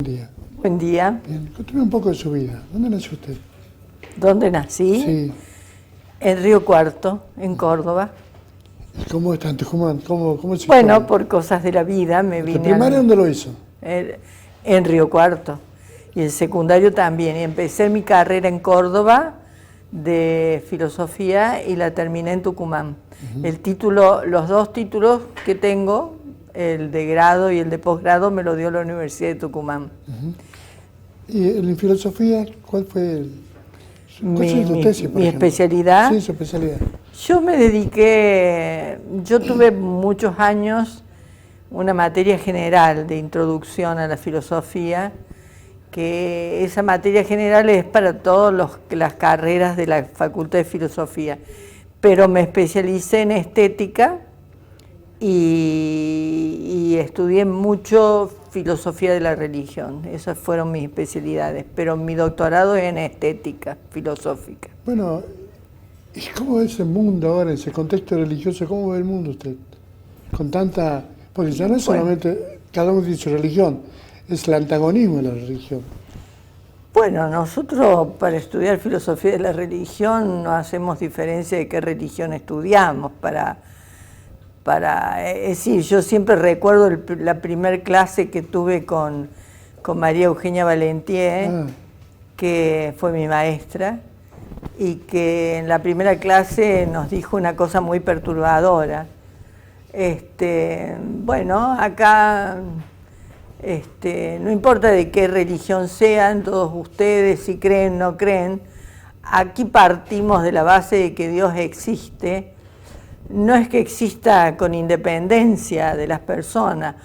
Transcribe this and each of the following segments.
día. Buen día. Bien, cuéntame un poco de su vida. ¿Dónde nació usted? ¿Dónde nací? Sí. En Río Cuarto, en Córdoba. ¿Y cómo está en Tucumán? ¿Cómo se Bueno, por cosas de la vida me vine. ¿El primario dónde lo hizo? En Río Cuarto. Y el secundario también. Y empecé mi carrera en Córdoba de filosofía y la terminé en Tucumán. El título, los dos títulos que tengo, el de grado y el de posgrado, me lo dio la Universidad de Tucumán. ¿Y en filosofía cuál fue tu tesis, por mi ejemplo? especialidad? Sí, su especialidad. Yo me dediqué, yo tuve muchos años una materia general de introducción a la filosofía, que esa materia general es para todas las carreras de la Facultad de Filosofía, pero me especialicé en estética y estudié mucho filosofía de la religión. Esas fueron mis especialidades, pero mi doctorado es en estética filosófica. Bueno, ¿y cómo ve ese mundo ahora, ese contexto religioso? ¿Cómo ve el mundo usted? Con tanta... Porque ya no es solamente cada uno tiene su religión, es el antagonismo de la religión. Bueno, nosotros para estudiar filosofía de la religión no hacemos diferencia de qué religión estudiamos. Sí, yo siempre recuerdo la primer clase que tuve con María Eugenia Valentier, que fue mi maestra, y que en la primera clase nos dijo una cosa muy perturbadora. Bueno, acá no importa de qué religión sean todos ustedes, si creen o no creen, aquí partimos de la base de que Dios existe. No es que exista con independencia de las personas,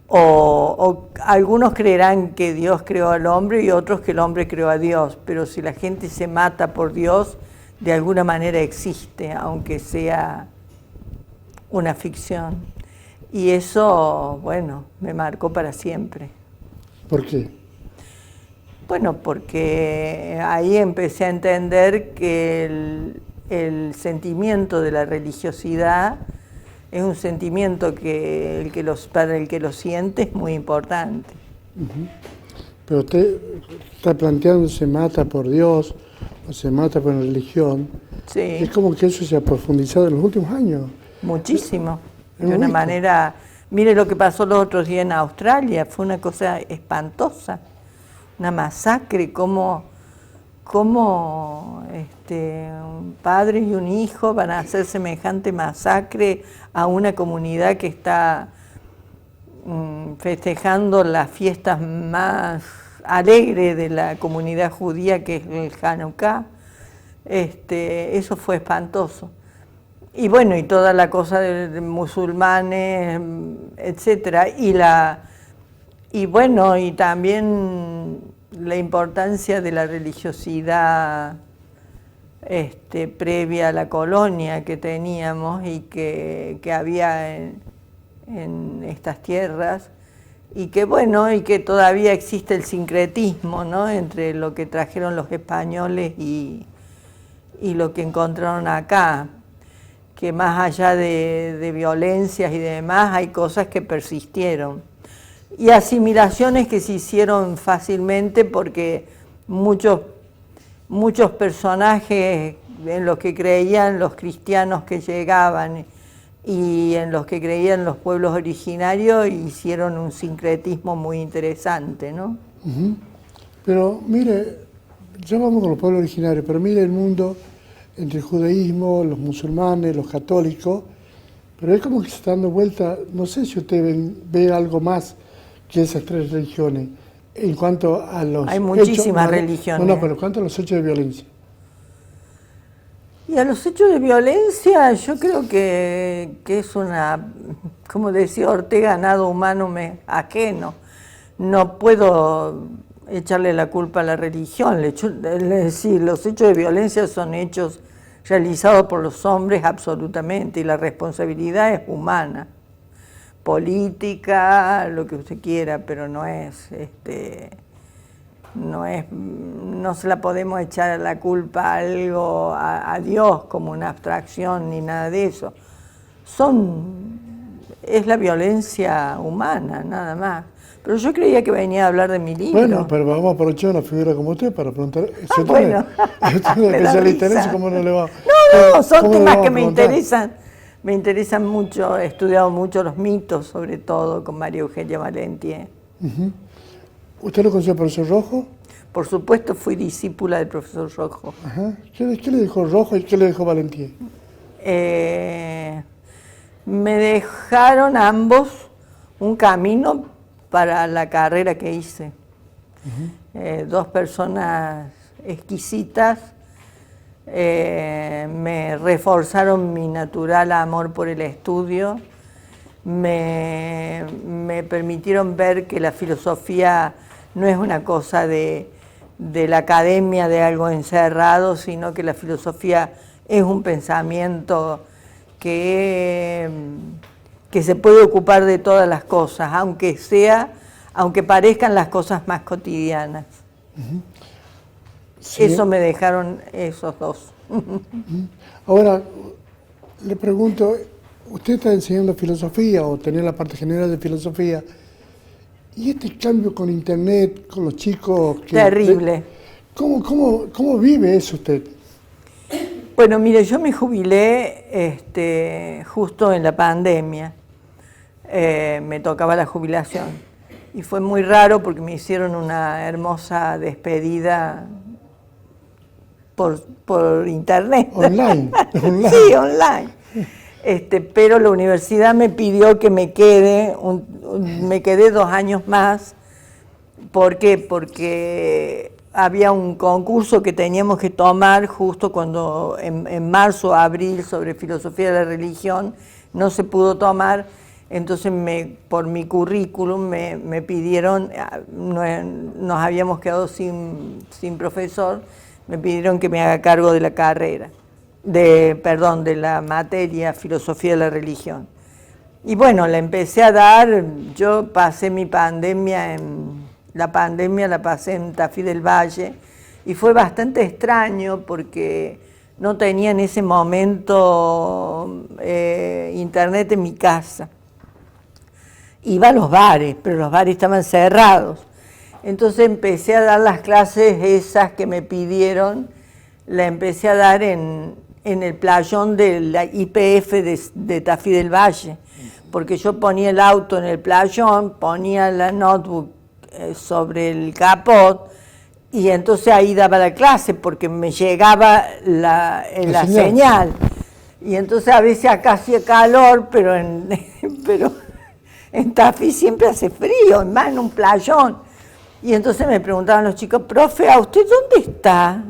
o algunos creerán que Dios creó al hombre y otros que el hombre creó a Dios, pero si la gente se mata por Dios, de alguna manera existe, aunque sea una ficción. Y eso, bueno, me marcó para siempre. ¿Por qué? Bueno, porque ahí empecé a entender que el sentimiento de la religiosidad es un sentimiento que para el que lo siente es muy importante. Pero usted está planteando se mata por Dios o se mata por la religión. Sí. Es como que eso se ha profundizado en los últimos años. Muchísimo. De una manera... Mire lo que pasó los otros días en Australia, fue una cosa espantosa. Una masacre, como un padre y un hijo van a hacer semejante masacre a una comunidad que está festejando las fiestas más alegres de la comunidad judía, que es el Hanukkah. Eso fue espantoso. Y bueno, y toda la cosa de musulmanes, etcétera, y bueno, y también la importancia de la religiosidad previa a la colonia que teníamos y que había en estas tierras, y que bueno, y que todavía existe el sincretismo, ¿no?, entre lo que trajeron los españoles y lo que encontraron acá, que más allá de violencias y demás, hay cosas que persistieron. Y asimilaciones que se hicieron fácilmente porque muchos personajes en los que creían los cristianos que llegaban y en los que creían los pueblos originarios hicieron un sincretismo muy interesante, ¿no? Pero mire, ya vamos con los pueblos originarios, pero mire el mundo entre el judaísmo, los musulmanes, los católicos, pero es como que se está dando vuelta, no sé si usted ve algo más que esas tres religiones, en cuanto a los Hay muchísimas religiones. No, pero en cuanto a los hechos de violencia. Y a los hechos de violencia yo creo que es una, como decía Ortega, nada humano me ajeno. No puedo echarle la culpa a la religión, es decir, los hechos de violencia son hechos realizados por los hombres absolutamente, y la responsabilidad es humana, política, lo que usted quiera, pero no se la podemos echar la culpa a Dios como una abstracción ni nada de eso. Es la violencia humana, nada más. Pero yo creía que venía a hablar de mi libro. Bueno, pero vamos a aprovechar una figura como usted para preguntar. Bueno. Usted es especialista en eso, ¿cómo no le va? No, son ¿Cómo le temas vamos que a me preguntar? interesan. Me interesan mucho, he estudiado mucho los mitos, sobre todo con María Eugenia Valentier. ¿Usted lo conoció por profesor Rojo? Por supuesto, fui discípula del profesor Rojo. Ajá. ¿Qué le dijo Rojo y qué le dijo Valentier? Me dejaron ambos un camino para la carrera que hice. Dos personas exquisitas me reforzaron mi natural amor por el estudio, me permitieron ver que la filosofía no es una cosa de la academia, de algo encerrado, sino que la filosofía es un pensamiento que se puede ocupar de todas las cosas, aunque parezcan las cosas más cotidianas. Sí. Eso me dejaron esos dos. Ahora, le pregunto, usted está enseñando filosofía o tenía la parte general de filosofía, y este cambio con internet, con los chicos... Terrible. ¿Cómo vive eso usted? Bueno, mire, yo me jubilé justo en la pandemia. Me tocaba la jubilación. Y fue muy raro porque me hicieron una hermosa despedida por internet. Online. Sí, online. Pero la universidad me pidió que me quede 2 años más. ¿Por qué? Porque había un concurso que teníamos que tomar justo cuando en marzo o abril sobre filosofía de la religión no se pudo tomar. Entonces por mi currículum me pidieron, nos habíamos quedado sin profesor, me pidieron que me haga cargo de la carrera, de la materia filosofía de la religión. Y bueno, la empecé a dar, yo pasé mi pandemia la pasé en Tafí del Valle y fue bastante extraño porque no tenía en ese momento internet en mi casa. Iba a los bares, pero los bares estaban cerrados. Entonces empecé a dar las clases esas que me pidieron, la empecé a dar en el playón de la IPF de Tafí del Valle, porque yo ponía el auto en el playón, ponía la notebook sobre el capot, y entonces ahí daba la clase, porque me llegaba la señal. Y entonces a veces acá hacía calor, pero en Tafí siempre hace frío, más en un playón. Y entonces me preguntaban los chicos, profe, ¿a usted dónde está?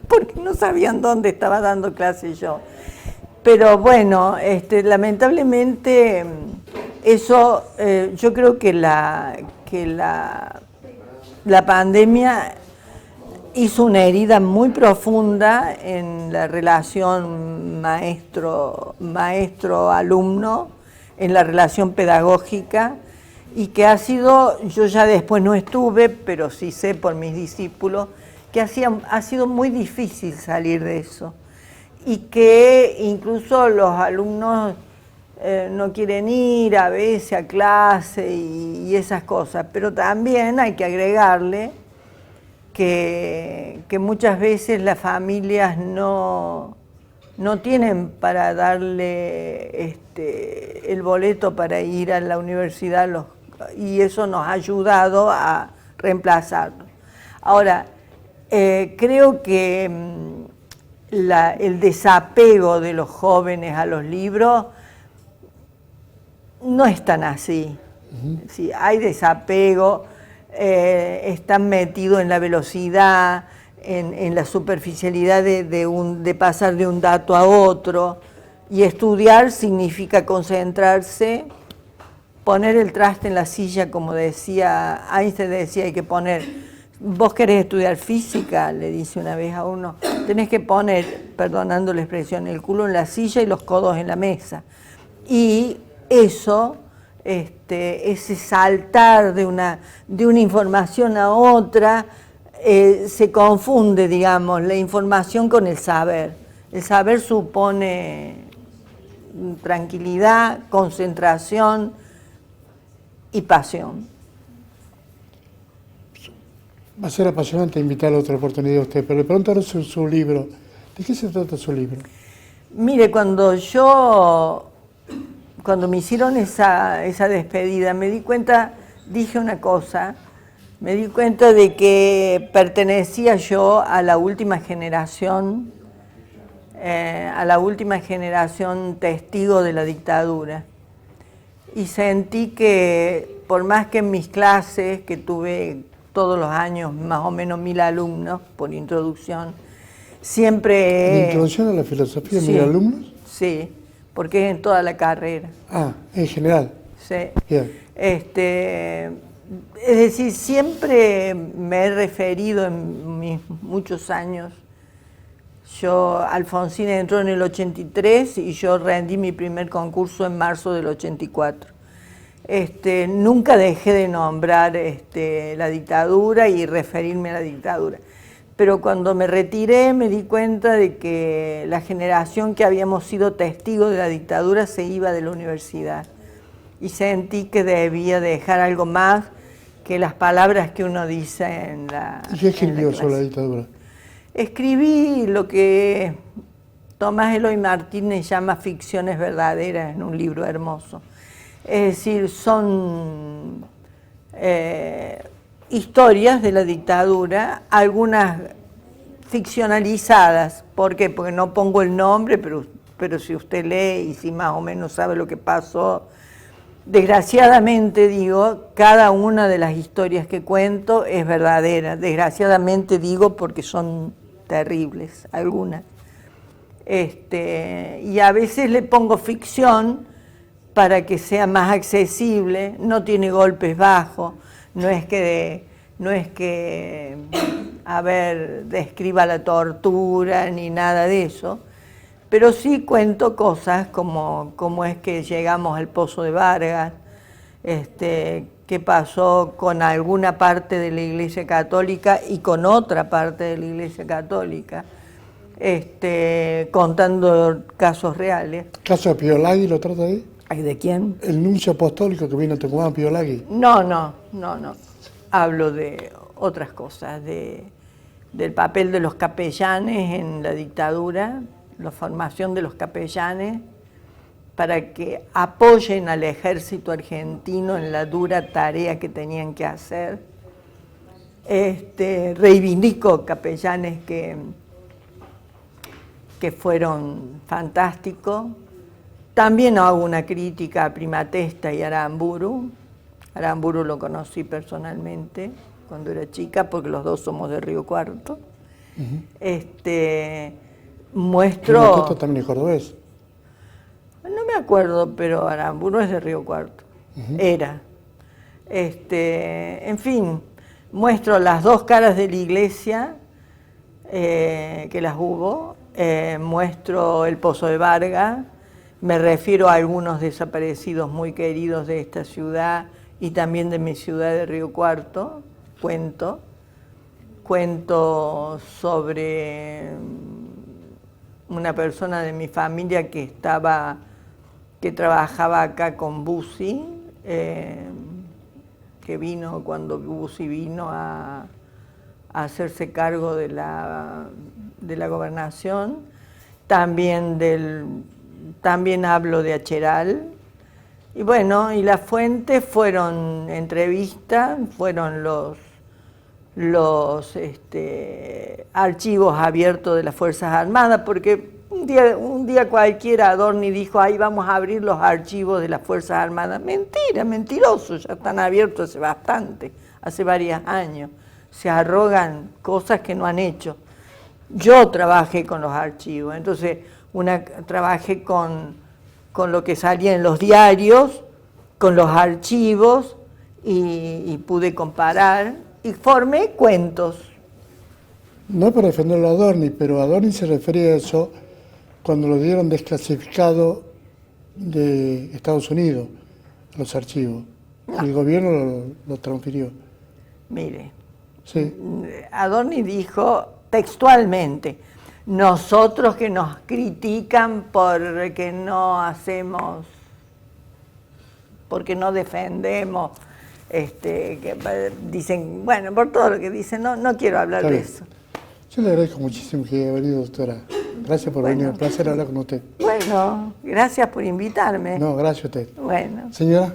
Porque no sabían dónde estaba dando clase yo. Pero bueno, lamentablemente eso, yo creo que la pandemia hizo una herida muy profunda en la relación maestro-alumno, en la relación pedagógica, y que ha sido, yo ya después no estuve, pero sí sé por mis discípulos, que ha sido muy difícil salir de eso, y que incluso los alumnos no quieren ir a veces a clase y esas cosas, pero también hay que agregarle que muchas veces las familias no tienen para darle el boleto para ir a la universidad, y eso nos ha ayudado a reemplazarlo. Ahora, creo que el desapego de los jóvenes a los libros no es tan así. Sí, hay desapego, están metidos en la velocidad, en la superficialidad de pasar de un dato a otro, y estudiar significa concentrarse, poner el traste en la silla, como decía Einstein, hay que poner, vos querés estudiar física, le dice una vez a uno, tenés que poner, perdonando la expresión, el culo en la silla y los codos en la mesa. Y eso, ese saltar de una información a otra, se confunde, digamos, la información con el saber. El saber supone tranquilidad, concentración y pasión. Va a ser apasionante invitarle a otra oportunidad a usted, pero le pregunto ahora su libro. ¿De qué se trata su libro? Mire, cuando me hicieron esa despedida, me di cuenta, dije una cosa, me di cuenta de que pertenecía yo a la última generación testigo de la dictadura. Y sentí que, por más que en mis clases, que tuve todos los años más o menos 1000 alumnos por introducción, siempre... ¿De introducción a la filosofía, sí, 1000 alumnos? Sí, porque es en toda la carrera. Ah, en general. Sí. Bien. Es decir, siempre me he referido en mis muchos años. Alfonsina entró en el 83 y yo rendí mi primer concurso en marzo del 84. Nunca dejé de nombrar la dictadura y referirme a la dictadura. Pero cuando me retiré me di cuenta de que la generación que habíamos sido testigos de la dictadura se iba de la universidad. Y sentí que debía dejar algo más que las palabras que uno dice en la ¿Y qué escribió clase. sobre la dictadura? Escribí lo que Tomás Eloy Martínez llama ficciones verdaderas en un libro hermoso. Es decir, son historias de la dictadura, algunas ficcionalizadas. ¿Por qué? Porque no pongo el nombre, pero si usted lee y si más o menos sabe lo que pasó. Desgraciadamente, digo, cada una de las historias que cuento es verdadera. Desgraciadamente digo porque son terribles, algunas. Y a veces le pongo ficción para que sea más accesible, no tiene golpes bajos, no es que describa la tortura ni nada de eso, pero sí cuento cosas como es que llegamos al Pozo de Vargas, qué pasó con alguna parte de la Iglesia Católica y con otra parte de la Iglesia Católica, contando casos reales. ¿Caso de Piolagui lo trata ahí? ¿De quién? El nuncio apostólico que vino a Tucumán, Piolagui. No. Hablo de otras cosas, del papel de los capellanes en la dictadura, la formación de los capellanes para que apoyen al ejército argentino en la dura tarea que tenían que hacer. Reivindico capellanes que fueron fantásticos. También hago una crítica a Primatesta y Aramburu. Aramburu lo conocí personalmente cuando era chica, porque los dos somos de Río Cuarto. Muestro... Primatesta también es cordobés. No me acuerdo, pero Aramburu es de Río Cuarto. Era. En fin, muestro las dos caras de la iglesia, que las hubo. Muestro el Pozo de Vargas. Me refiero a algunos desaparecidos muy queridos de esta ciudad y también de mi ciudad de Río Cuarto. Cuento sobre una persona de mi familia que trabajaba acá con Bussi, que vino cuando Bussi vino a hacerse cargo de la gobernación. También hablo de Acheral. Y bueno, y las fuentes fueron entrevistas, fueron los archivos abiertos de las Fuerzas Armadas, porque un día cualquiera Adorni dijo, ahí vamos a abrir los archivos de las Fuerzas Armadas. Mentira, mentiroso, ya están abiertos hace bastante, hace varios años. Se arrogan cosas que no han hecho. Yo trabajé con los archivos, entonces trabajé con lo que salía en los diarios, con los archivos, y pude comparar, y formé cuentos. No es para defenderlo a Adorni, pero Adorni se refería a eso cuando lo dieron desclasificado de Estados Unidos, los archivos. No. El gobierno lo transfirió. Mire, sí. Adorni dijo textualmente, nosotros que nos critican porque no hacemos porque no defendemos, dicen, bueno, por todo lo que dicen, no quiero hablar Está de bien. eso. Yo le agradezco muchísimo que haya venido, doctora. Gracias por venir, un placer hablar con usted. Bueno, gracias por invitarme. No, gracias a usted. Bueno. Señora.